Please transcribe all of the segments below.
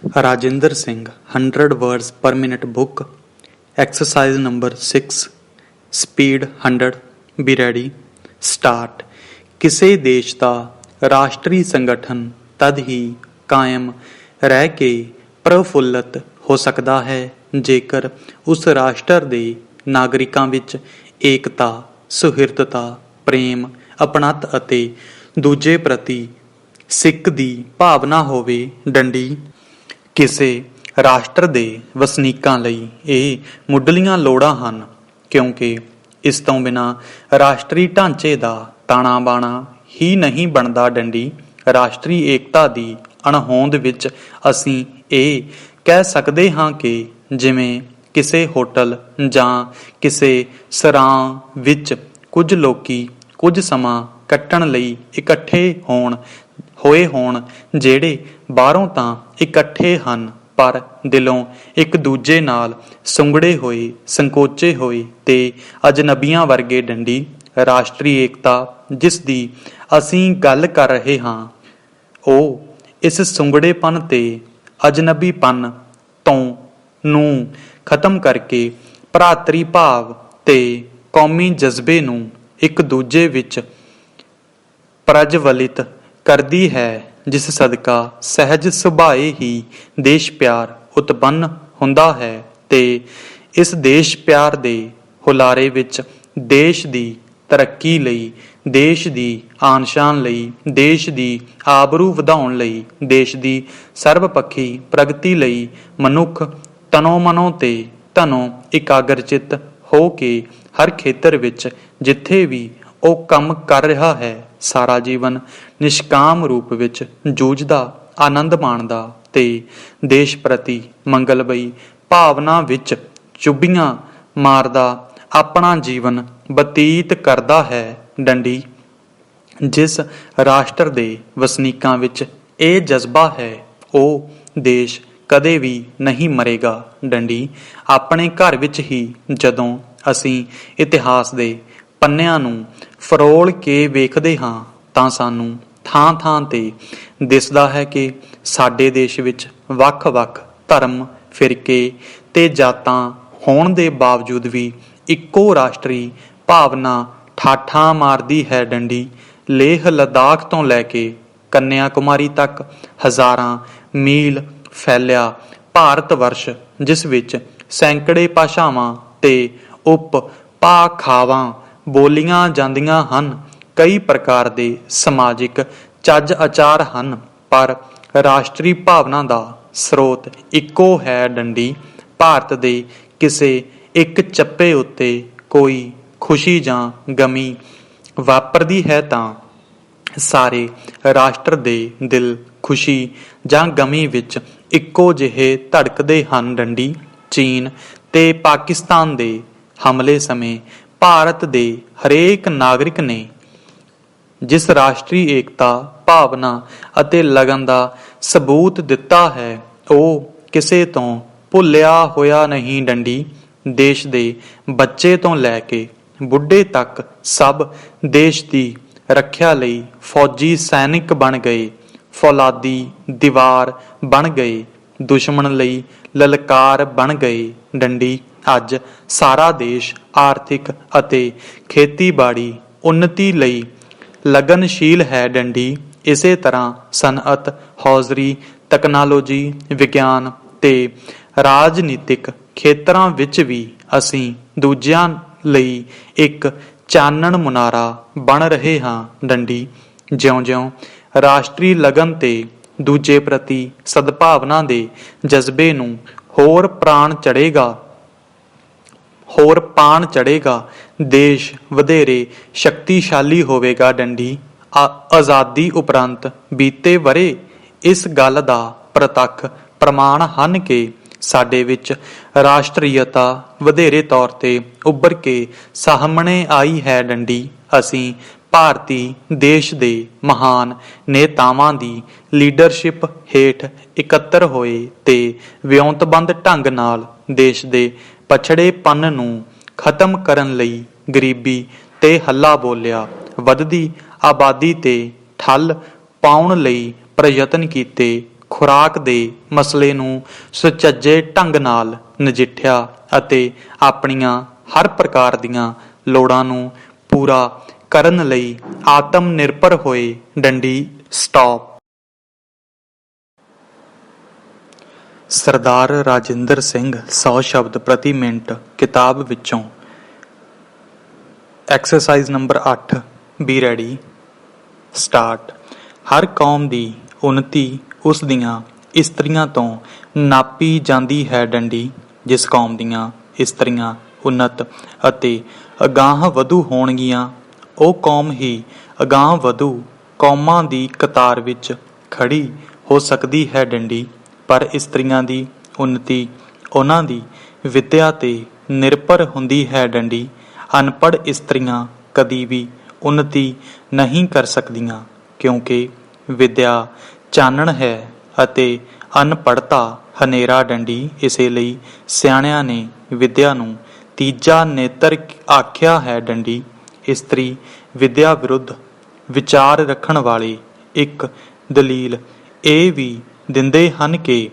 Rajendra Singh 100 words per minute book. Exercise number 6. Speed 100. Be ready. Start. ਕਿਸੇ ਦੇਸ਼ ਦਾ ਰਾਸ਼ਟਰੀ ਸੰਗਠਨ ਤਦ ਹੀ ਕਾਇਮ ਰਹਿ ਕੇ ਪ੍ਰਫੁੱਲਤ ਹੋ ਸਕਦਾ ਹੈ ਜੇਕਰ ਉਸ ਰਾਸ਼ਟਰ ਦੇ ਨਾਗਰਿਕਾਂ ਵਿੱਚ ਏਕਤਾ, ਸੁਹਿਰਦਤਾ, ਪ੍ਰੇਮ, ਅਪਣੱਤ ਅਤੇ ਦੂਜੇ ਪ੍ਰਤੀ ਸਿੱਕ ਦੀ ਭਾਵਨਾ ਹੋਵੇ। ਡੰਡੀ ਕਿਸੇ ਰਾਸ਼ਟਰ ਦੇ ਵਸਨੀਕਾਂ ਲਈ ਇਹ ਮੁੱਢਲੀਆਂ ਲੋੜਾਂ ਹਨ, ਕਿਉਂਕਿ ਇਸ ਤੋਂ ਬਿਨਾਂ ਰਾਸ਼ਟਰੀ ਢਾਂਚੇ ਦਾ ਤਾਣਾ ਬਾਣਾ ਹੀ ਨਹੀਂ ਬਣਦਾ। ਡੰਡੀ ਰਾਸ਼ਟਰੀ ਏਕਤਾ ਦੀ ਅਣਹੋਂਦ ਵਿੱਚ ਅਸੀਂ ਇਹ ਕਹਿ ਸਕਦੇ ਹਾਂ ਕਿ ਜਿਵੇਂ ਕਿਸੇ ਹੋਟਲ ਜਾਂ ਕਿਸੇ ਸਰਾਂ ਵਿੱਚ ਕੁਝ ਲੋਕੀ ਕੁਝ ਸਮਾਂ ਕੱਟਣ ਲਈ ਇਕੱਠੇ ਹੋਏ ਹੋਣ, ਜਿਹੜੇ ਬਾਹਰੋਂ ਤਾਂ ਇਕੱਠੇ ਹਨ ਪਰ ਦਿਲੋਂ ਇੱਕ ਦੂਜੇ ਨਾਲ ਸੁੰਗੜੇ ਹੋਏ, ਸੰਕੋਚੇ ਹੋਏ ਤੇ ਅਜਨਬੀਆਂ ਵਰਗੇ। ਡੰਡੀ ਰਾਸ਼ਟਰੀ ਏਕਤਾ ਜਿਸ ਦੀ ਅਸੀਂ ਗੱਲ ਕਰ ਰਹੇ ਹਾਂ, ਉਹ ਇਸ ਸੁੰਗੜੇਪਨ ਤੇ ਅਜਨਬੀਪਨ ਨੂੰ ਖਤਮ ਕਰਕੇ ਭਰਾਤਰੀ ਭਾਵ ਤੇ ਕੌਮੀ ਜਜ਼ਬੇ ਨੂੰ ਇੱਕ ਦੂਜੇ ਵਿੱਚ ਪ੍ਰਜਵਲਿਤ ਕਰਦੀ ਹੈ, ਜਿਸ ਸਦਕਾ ਸਹਿਜ ਸੁਭਾਏ ਹੀ ਦੇਸ਼ ਪਿਆਰ ਉਤਪੰਨ ਹੁੰਦਾ ਹੈ ਤੇ ਇਸ ਦੇਸ਼ ਪਿਆਰ ਦੇ ਹੁਲਾਰੇ ਵਿੱਚ ਦੇਸ਼ ਦੀ ਤਰੱਕੀ ਲਈ, ਦੇਸ਼ ਦੀ ਆਨ ਸ਼ਾਨ ਲਈ, ਦੇਸ਼ ਦੀ ਆਬਰੂ ਵਧਾਉਣ ਲਈ, ਦੇਸ਼ ਦੀ ਸਰਬਪੱਖੀ ਪ੍ਰਗਤੀ ਲਈ ਮਨੁੱਖ ਤਨੋ ਮਨੋ ਤੇ ਧਨੋਂ ਇਕਾਗਰਚਿਤ ਹੋ ਕੇ ਹਰ ਖੇਤਰ ਵਿੱਚ ਜਿੱਥੇ ਵੀ ਉਹ ਕੰਮ ਕਰ ਰਿਹਾ ਹੈ, ਸਾਰਾ ਜੀਵਨ ਨਿਸ਼ਕਾਮ ਰੂਪ ਵਿੱਚ ਜੂਝਦਾ, ਆਨੰਦ ਮਾਣਦਾ ਤੇ ਦੇਸ਼ ਪ੍ਰਤੀ ਮੰਗਲਮਈ ਭਾਵਨਾ ਵਿੱਚ ਚੁੱਭੀਆਂ ਮਾਰਦਾ ਆਪਣਾ ਜੀਵਨ ਬਤੀਤ ਕਰਦਾ ਹੈ। ਡੰਡੀ ਜਿਸ ਰਾਸ਼ਟਰ ਦੇ ਵਸਨੀਕਾਂ ਵਿੱਚ ਇਹ ਜਜ਼ਬਾ ਹੈ, ਉਹ ਦੇਸ਼ ਕਦੇ ਵੀ ਨਹੀਂ ਮਰੇਗਾ। ਡੰਡੀ ਆਪਣੇ ਘਰ ਵਿੱਚ ਹੀ ਜਦੋਂ ਅਸੀਂ ਇਤਿਹਾਸ ਦੇ ਪੰਨਿਆਂ ਨੂੰ ਫਰੋਲ ਕੇ ਵੇਖਦੇ ਹਾਂ ਤਾਂ ਸਾਨੂੰ ਥਾਂ ਥਾਂ ਤੇ ਦਿਸਦਾ ਹੈ ਕਿ ਸਾਡੇ ਦੇਸ਼ ਵਿੱਚ ਵੱਖ-ਵੱਖ ਧਰਮ, ਫਿਰਕੇ ਤੇ ਜਾਤਾਂ ਹੋਣ ਦੇ ਬਾਵਜੂਦ ਵੀ ਇੱਕੋ ਰਾਸ਼ਟਰੀ ਭਾਵਨਾ ਠਾਠਾਂ ਮਾਰਦੀ ਹੈ। ਡੰਡੀ ਲੇਹ ਲੱਦਾਖ ਤੋਂ ਲੈ ਕੇ ਕੰਨਿਆ ਕੁਮਾਰੀ ਤੱਕ ਹਜ਼ਾਰਾਂ ਮੀਲ ਫੈਲਿਆ ਭਾਰਤ ਵਰਸ਼, ਜਿਸ ਵਿੱਚ ਸੈਂਕੜੇ ਭਾਸ਼ਾਵਾਂ ਤੇ ਉਪ ਭਾਖਾਵਾਂ ਬੋਲੀਆਂ ਜਾਂਦੀਆਂ ਹਨ, ਕਈ ਪ੍ਰਕਾਰ ਦੇ ਸਮਾਜਿਕ ਚੱਜ ਆਚਾਰ ਹਨ, ਪਰ ਰਾਸ਼ਟਰੀ ਭਾਵਨਾ ਦਾ ਸਰੋਤ ਇੱਕੋ ਹੈ। ਡੰਡੀ ਭਾਰਤ ਦੇ ਕਿਸੇ ਇੱਕ ਚੱਪੇ ਉੱਤੇ ਕੋਈ ਖੁਸ਼ੀ ਜਾਂ ਗਮੀ ਵਾਪਰਦੀ ਹੈ ਤਾਂ ਸਾਰੇ ਰਾਸ਼ਟਰ ਦੇ ਦਿਲ ਖੁਸ਼ੀ ਜਾਂ ਗਮੀ ਵਿੱਚ ਇੱਕੋ ਜਿਹੇ ਧੜਕਦੇ ਹਨ। ਡੰਡੀ ਚੀਨ ਤੇ ਪਾਕਿਸਤਾਨ ਦੇ ਹਮਲੇ ਸਮੇਂ ਭਾਰਤ ਦੇ ਹਰੇਕ ਨਾਗਰਿਕ ਨੇ ਜਿਸ ਰਾਸ਼ਟਰੀ ਏਕਤਾ ਭਾਵਨਾ ਅਤੇ ਲਗਨ ਦਾ ਸਬੂਤ ਦਿੱਤਾ ਹੈ, ਉਹ ਕਿਸੇ ਤੋਂ ਭੁੱਲਿਆ ਹੋਇਆ ਨਹੀਂ। ਡੰਡੀ ਦੇਸ਼ ਦੇ ਬੱਚੇ ਤੋਂ ਲੈ ਕੇ ਬੁੱਢੇ ਤੱਕ ਸਭ ਦੇਸ਼ ਦੀ ਰੱਖਿਆ ਲਈ ਫੌਜੀ ਸੈਨਿਕ ਬਣ ਗਏ, ਫੌਲਾਦੀ ਦੀਵਾਰ ਬਣ ਗਏ, ਦੁਸ਼ਮਣ ਲਈ ਲਲਕਾਰ ਬਣ ਗਏ। ਡੰਡੀ ਅੱਜ ਸਾਰਾ ਦੇਸ਼ ਆਰਥਿਕ ਅਤੇ ਖੇਤੀਬਾੜੀ ਉੱਨਤੀ ਲਈ ਲਗਨਸ਼ੀਲ ਹੈ। ਡੰਡੀ ਇਸੇ ਤਰ੍ਹਾਂ ਸਨਅਤ, ਹੌਜ਼ਰੀ, ਤਕਨਾਲੋਜੀ, ਵਿਗਿਆਨ ਤੇ ਰਾਜਨੀਤਿਕ ਖੇਤਰਾਂ ਵਿੱਚ ਵੀ ਅਸੀਂ ਦੂਜਿਆਂ ਲਈ ਇੱਕ ਚਾਨਣ ਮੁਨਾਰਾ ਬਣ ਰਹੇ ਹਾਂ। ਡੰਡੀ ਜਿਉਂ-ਜਿਉਂ ਰਾਸ਼ਟਰੀ ਲਗਨ ਤੇ ਦੂਜੇ ਪ੍ਰਤੀ ਸਦਭਾਵਨਾ ਦੇ ਜਜ਼ਬੇ ਨੂੰ ਹੋਰ ਪਾਣ ਚੜ੍ਹੇਗਾ, ਦੇਸ਼ ਵਧੇਰੇ ਸ਼ਕਤੀਸ਼ਾਲੀ ਹੋਵੇਗਾ। ਡੰਡੀ ਆਜ਼ਾਦੀ ਉਪਰੰਤ ਬੀਤੇ ਵਰ੍ਹੇ ਇਸ ਗੱਲ ਦਾ ਪ੍ਰਤੱਖ ਪ੍ਰਮਾਣ ਹਨ ਕਿ ਸਾਡੇ ਵਿੱਚ ਰਾਸ਼ਟਰੀਅਤਾ ਵਧੇਰੇ ਤੌਰ ਤੇ ਉੱਭਰ ਕੇ ਸਾਹਮਣੇ ਆਈ ਹੈ। ਡੰਡੀ ਅਸੀਂ ਭਾਰਤੀ ਦੇਸ਼ ਦੇ ਮਹਾਨ ਨੇਤਾਵਾਂ ਦੀ ਲੀਡਰਸ਼ਿਪ ਹੇਠ ਇਕੱਤਰ ਹੋਏ ਤੇ ਵਿਉਂਤਬੰਦ ਢੰਗ ਨਾਲ ਦੇਸ਼ ਦੇ ਪਛੜੇਪਨ ਨੂੰ ਖਤਮ ਕਰਨ ਲਈ ਗਰੀਬੀ ਤੇ ਹੱਲਾ ਬੋਲਿਆ, ਵਧਦੀ ਆਬਾਦੀ ਤੇ ਠੱਲ ਪਾਉਣ ਲਈ ਪ੍ਰਯਤਨ ਕੀਤੇ, ਖੁਰਾਕ ਦੇ ਮਸਲੇ ਨੂੰ ਸੁਚੱਜੇ ਢੰਗ ਨਾਲ ਨਜਿੱਠਿਆ ਅਤੇ ਆਪਣੀਆਂ ਹਰ ਪ੍ਰਕਾਰ ਦੀਆਂ ਲੋੜਾਂ ਨੂੰ ਪੂਰਾ ਕਰਨ ਲਈ ਆਤਮ ਨਿਰਭਰ ਹੋਏ। ਡੰਡੀ ਸਟਾਪ। ਸਰਦਾਰ ਰਾਜਿੰਦਰ ਸਿੰਘ 100 ਸ਼ਬਦ ਪ੍ਰਤੀ ਮਿੰਟ ਕਿਤਾਬ ਵਿੱਚੋਂ। Exercise number 8 be ready start. ਹਰ ਕੌਮ ਦੀ ਉੱਨਤੀ ਉਸ ਦੀਆਂ ਇਸਤਰੀਆਂ ਤੋਂ ਨਾਪੀ ਜਾਂਦੀ ਹੈ। ਡੰਡੀ ਜਿਸ ਕੌਮ ਦੀਆਂ ਇਸਤਰੀਆਂ ਉੱਨਤ ਅਤੇ ਅਗਾਂਹ ਵਧੂ ਹੋਣਗੀਆਂ, ਉਹ ਕੌਮ ਹੀ ਅਗਾਂਹ ਵਧੂ ਕੌਮਾਂ ਦੀ ਕਤਾਰ ਵਿੱਚ ਖੜੀ ਹੋ ਸਕਦੀ ਹੈ। ਡੰਡੀ ਪਰ ਇਸਤਰੀਆਂ ਦੀ ਉੱਨਤੀ ਉਹਨਾਂ ਦੀ ਵਿੱਦਿਆ 'ਤੇ ਨਿਰਭਰ ਹੁੰਦੀ ਹੈ। ਡੰਡੀ ਅਨਪੜ੍ਹ ਇਸਤਰੀਆਂ ਕਦੀ ਵੀ ਉੱਨਤੀ ਨਹੀਂ ਕਰ ਸਕਦੀਆਂ, ਕਿਉਂਕਿ ਵਿੱਦਿਆ ਚਾਨਣ ਹੈ ਅਤੇ ਅਨਪੜ੍ਹਤਾ ਹਨੇਰਾ। ਡੰਡੀ ਇਸੇ ਲਈ ਸਿਆਣਿਆਂ ਨੇ ਵਿੱਦਿਆ ਨੂੰ ਤੀਜਾ ਨੇਤਰ ਆਖਿਆ ਹੈ। ਡੰਡੀ ਇਸਤਰੀ ਵਿੱਦਿਆ ਵਿਰੁੱਧ ਵਿਚਾਰ ਰੱਖਣ ਵਾਲੇ ਇੱਕ ਦਲੀਲ ਇਹ ਵੀ ਦਿੰਦੇ ਹਨ ਕਿ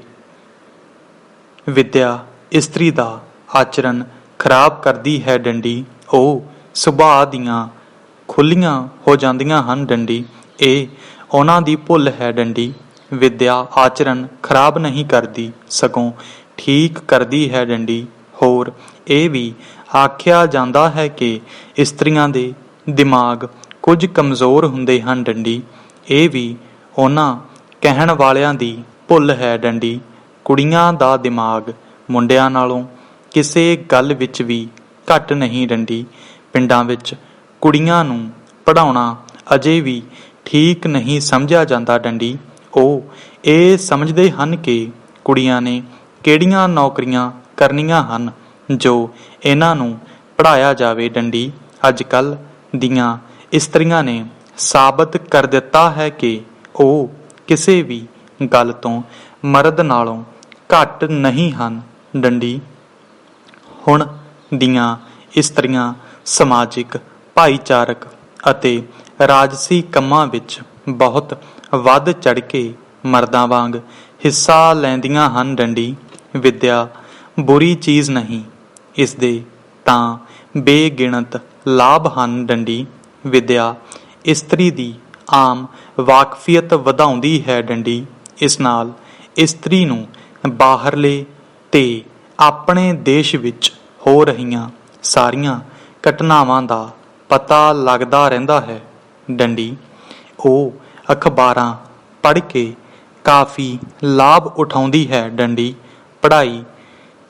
ਵਿੱਦਿਆ ਇਸਤਰੀ ਦਾ ਆਚਰਣ ਖਰਾਬ ਕਰਦੀ ਹੈ। ਡੰਡੀ ਉਹ ਸੁਭਾਅ ਦੀਆਂ ਖੁੱਲ੍ਹੀਆਂ ਹੋ ਜਾਂਦੀਆਂ ਹਨ। ਡੰਡੀ ਇਹ ਉਹਨਾਂ ਦੀ ਭੁੱਲ ਹੈ। ਡੰਡੀ ਵਿੱਦਿਆ ਆਚਰਣ ਖਰਾਬ ਨਹੀਂ ਕਰਦੀ, ਸਗੋਂ ਠੀਕ ਕਰਦੀ ਹੈ। ਡੰਡੀ ਹੋਰ ਇਹ ਵੀ ਆਖਿਆ ਜਾਂਦਾ ਹੈ ਕਿ ਇਸਤਰੀਆਂ ਦੇ ਦਿਮਾਗ ਕੁਝ ਕਮਜ਼ੋਰ ਹੁੰਦੇ ਹਨ। ਡੰਡੀ ਇਹ ਵੀ ਉਹਨਾਂ ਕਹਿਣ ਵਾਲਿਆਂ ਦੀ ਭੁੱਲ ਹੈ। ਡੰਡੀ ਕੁੜੀਆਂ ਦਾ ਦਿਮਾਗ ਮੁੰਡਿਆਂ ਨਾਲੋਂ ਕਿਸੇ ਗੱਲ ਵਿੱਚ ਵੀ ਘੱਟ ਨਹੀਂ। ਡੰਡੀ ਪਿੰਡਾਂ ਵਿੱਚ ਕੁੜੀਆਂ ਨੂੰ ਪੜ੍ਹਾਉਣਾ ਅਜੇ ਵੀ ਠੀਕ ਨਹੀਂ ਸਮਝਿਆ ਜਾਂਦਾ। ਡੰਡੀ ਉਹ ਇਹ ਸਮਝਦੇ ਹਨ ਕਿ ਕੁੜੀਆਂ ਨੇ ਕਿਹੜੀਆਂ ਨੌਕਰੀਆਂ ਕਰਨੀਆਂ ਹਨ ਜੋ ਇਹਨਾਂ ਨੂੰ ਪੜ੍ਹਾਇਆ ਜਾਵੇ। ਡੰਡੀ ਅੱਜ ਕੱਲ੍ਹ ਦੀਆਂ ਇਸਤਰੀਆਂ ਨੇ ਸਾਬਤ ਕਰ ਦਿੱਤਾ ਹੈ ਕਿ ਉਹ ਕਿਸੇ ਵੀ ਗੱਲ ਤੋਂ ਮਰਦ ਨਾਲੋਂ ਘੱਟ ਨਹੀਂ ਹਨ। ਡੰਡੀ ਹੁਣ ਦੀਆਂ ਇਸਤਰੀਆਂ ਸਮਾਜਿਕ, ਭਾਈਚਾਰਕ ਅਤੇ ਰਾਜਸੀ ਕੰਮਾਂ ਵਿੱਚ ਬਹੁਤ ਵੱਧ ਚੜ੍ਹ ਕੇ ਮਰਦਾਂ ਵਾਂਗ ਹਿੱਸਾ ਲੈਂਦੀਆਂ ਹਨ। ਡੰਡੀ ਵਿੱਦਿਆ ਬੁਰੀ ਚੀਜ਼ ਨਹੀਂ, ਇਸਦੇ ਤਾਂ ਬੇਗਿਣਤ ਲਾਭ ਹਨ। ਡੰਡੀ ਵਿੱਦਿਆ ਇਸਤਰੀ ਦੀ ਆਮ ਵਾਕਫੀਅਤ ਵਧਾਉਂਦੀ ਹੈ। ਡੰਡੀ ਇਸ ਨਾਲ ਇਸਤਰੀ ਨੂੰ ਬਾਹਰਲੇ ਤੇ ਆਪਣੇ ਦੇਸ਼ ਵਿੱਚ ਹੋ ਰਹੀਆਂ ਸਾਰੀਆਂ ਘਟਨਾਵਾਂ ਦਾ ਪਤਾ ਲੱਗਦਾ ਰਹਿੰਦਾ ਹੈ। ਡੰਡੀ ਉਹ ਅਖਬਾਰਾਂ ਪੜ੍ਹ ਕੇ ਕਾਫੀ ਲਾਭ ਉਠਾਉਂਦੀ ਹੈ। ਡੰਡੀ ਪੜ੍ਹਾਈ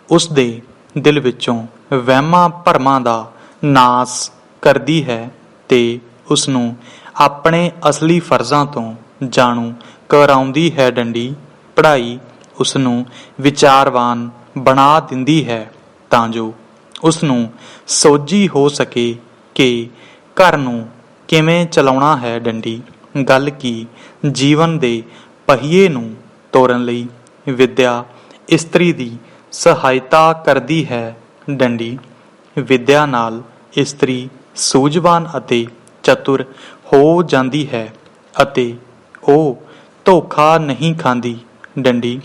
ਉਸਦੇ ਦਿਲ ਵਿੱਚੋਂ ਵਹਿਮਾਂ ਭਰਮਾਂ ਦਾ ਨਾਸ ਕਰਦੀ ਹੈ ਤੇ ਉਸਨੂੰ ਆਪਣੇ ਅਸਲੀ ਫਰਜ਼ਾਂ ਤੋਂ ਜਾਣੂ ਕਰਾਉਂਦੀ ਹੈ। ਡੰਡੀ ਪੜ੍ਹਾਈ ਉਸਨੂੰ ਵਿਚਾਰਵਾਨ ਬਣਾ ਦਿੰਦੀ ਹੈ ਤਾਂ ਜੋ ਉਸਨੂੰ ਸੋਝੀ ਹੋ ਸਕੇ ਕਿ ਘਰ ਨੂੰ ਕਿਵੇਂ ਚਲਾਉਣਾ ਹੈ। ਡੰਡੀ ਗੱਲ ਕੀ ਜੀਵਨ ਦੇ ਪਹੀਏ ਨੂੰ ਤੋਰਨ ਲਈ ਵਿੱਦਿਆ ਇਸਤਰੀ ਦੀ ਸਹਾਇਤਾ ਕਰਦੀ ਹੈ। ਡੰਡੀ ਵਿੱਦਿਆ ਨਾਲ ਇਸਤਰੀ ਸੂਝਵਾਨ ਅਤੇ ਚਤੁਰ ਹੋ ਜਾਂਦੀ ਹੈ ਅਤੇ ਉਹ ਧੋਖਾ ਨਹੀਂ ਖਾਂਦੀ। ਡੰਡੀ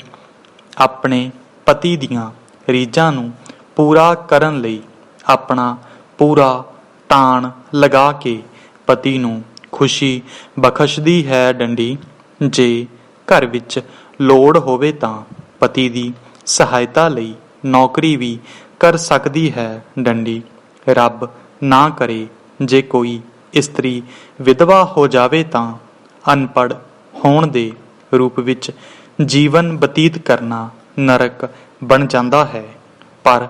ਆਪਣੇ ਪਤੀ ਦੀਆਂ ਰੀਝਾਂ ਨੂੰ ਪੂਰਾ ਕਰਨ ਲਈ ਆਪਣਾ ਪੂਰਾ ਤਾਣ ਲਗਾ ਕੇ ਪਤੀ ਨੂੰ ਖੁਸ਼ੀ ਬਖਸ਼ਦੀ ਹੈ। ਡੰਡੀ ਜੇ ਘਰ ਵਿੱਚ ਲੋੜ ਹੋਵੇ ਤਾਂ ਪਤੀ ਦੀ ਸਹਾਇਤਾ ਲਈ ਨੌਕਰੀ ਵੀ ਕਰ ਸਕਦੀ ਹੈ। ਡੰਡੀ ਰੱਬ ਨਾ ਕਰੇ ਜੇ ਕੋਈ ਇਸਤਰੀ ਵਿਧਵਾ ਹੋ ਜਾਵੇ ਤਾਂ ਅਨਪੜ੍ਹ ਹੋਣ ਦੇ ਰੂਪ ਵਿੱਚ ਜੀਵਨ ਬਤੀਤ ਕਰਨਾ ਨਰਕ ਬਣ ਜਾਂਦਾ ਹੈ। ਪਰ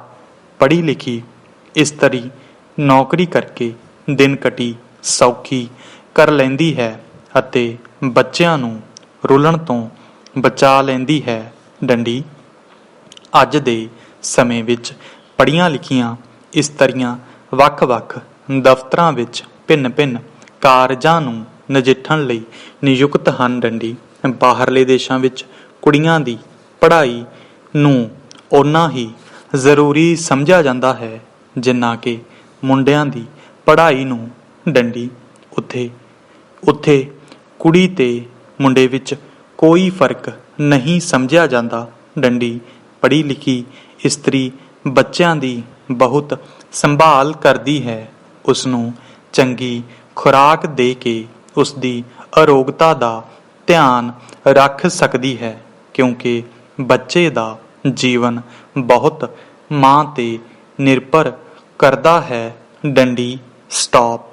ਪੜ੍ਹੀ ਲਿਖੀ ਇਸਤਰੀ ਨੌਕਰੀ ਕਰਕੇ ਦਿਨ ਕਟੀ ਸੌਖੀ ਕਰ ਲੈਂਦੀ ਹੈ ਅਤੇ ਬੱਚਿਆਂ ਨੂੰ ਰੁਲਣ ਤੋਂ ਬਚਾ ਲੈਂਦੀ ਹੈ। ਡੰਡੀ ਅੱਜ ਦੇ ਸਮੇਂ ਵਿੱਚ ਪੜ੍ਹੀਆਂ ਲਿਖੀਆਂ ਇਸਤਰੀਆਂ ਵੱਖ-ਵੱਖ ਦਫ਼ਤਰਾਂ ਵਿੱਚ ਭਿੰਨ-ਭਿੰਨ ਕਾਰਜਾਂ ਨੂੰ ਨਜਿੱਠਣ ਲਈ ਨਿਯੁਕਤ ਹਨ। ਡੰਡੀ ਬਾਹਰਲੇ ਦੇਸ਼ਾਂ ਵਿੱਚ ਕੁੜੀਆਂ ਦੀ ਪੜ੍ਹਾਈ ਨੂੰ ਓਨਾ ਹੀ ਜ਼ਰੂਰੀ ਸਮਝਿਆ ਜਾਂਦਾ ਹੈ ਜਿੰਨਾ ਕਿ ਮੁੰਡਿਆਂ ਦੀ ਪੜ੍ਹਾਈ ਨੂੰ। ਡੰਡੀ ਉੱਥੇ ਕੁੜੀ ਤੇ ਮੁੰਡੇ ਵਿੱਚ ਕੋਈ ਫਰਕ ਨਹੀਂ ਸਮਝਿਆ ਜਾਂਦਾ। ਡੰਡੀ ਪੜ੍ਹੀ ਲਿਖੀ ਇਸਤਰੀ ਬੱਚਿਆਂ ਦੀ ਬਹੁਤ ਸੰਭਾਲ ਕਰਦੀ ਹੈ। ਉਸ ਨੂੰ ਚੰਗੀ ਖੁਰਾਕ ਦੇ ਕੇ ਉਸ ਦੀ ਅਰੋਗਤਾ ਦਾ ਧਿਆਨ ਰੱਖ ਸਕਦੀ ਹੈ, ਕਿਉਂਕਿ ਬੱਚੇ ਦਾ ਜੀਵਨ ਬਹੁਤ ਮਾਂ 'ਤੇ ਨਿਰਭਰ ਕਰਦਾ ਹੈ। ਡੰਡੀ ਸਟਾਪ।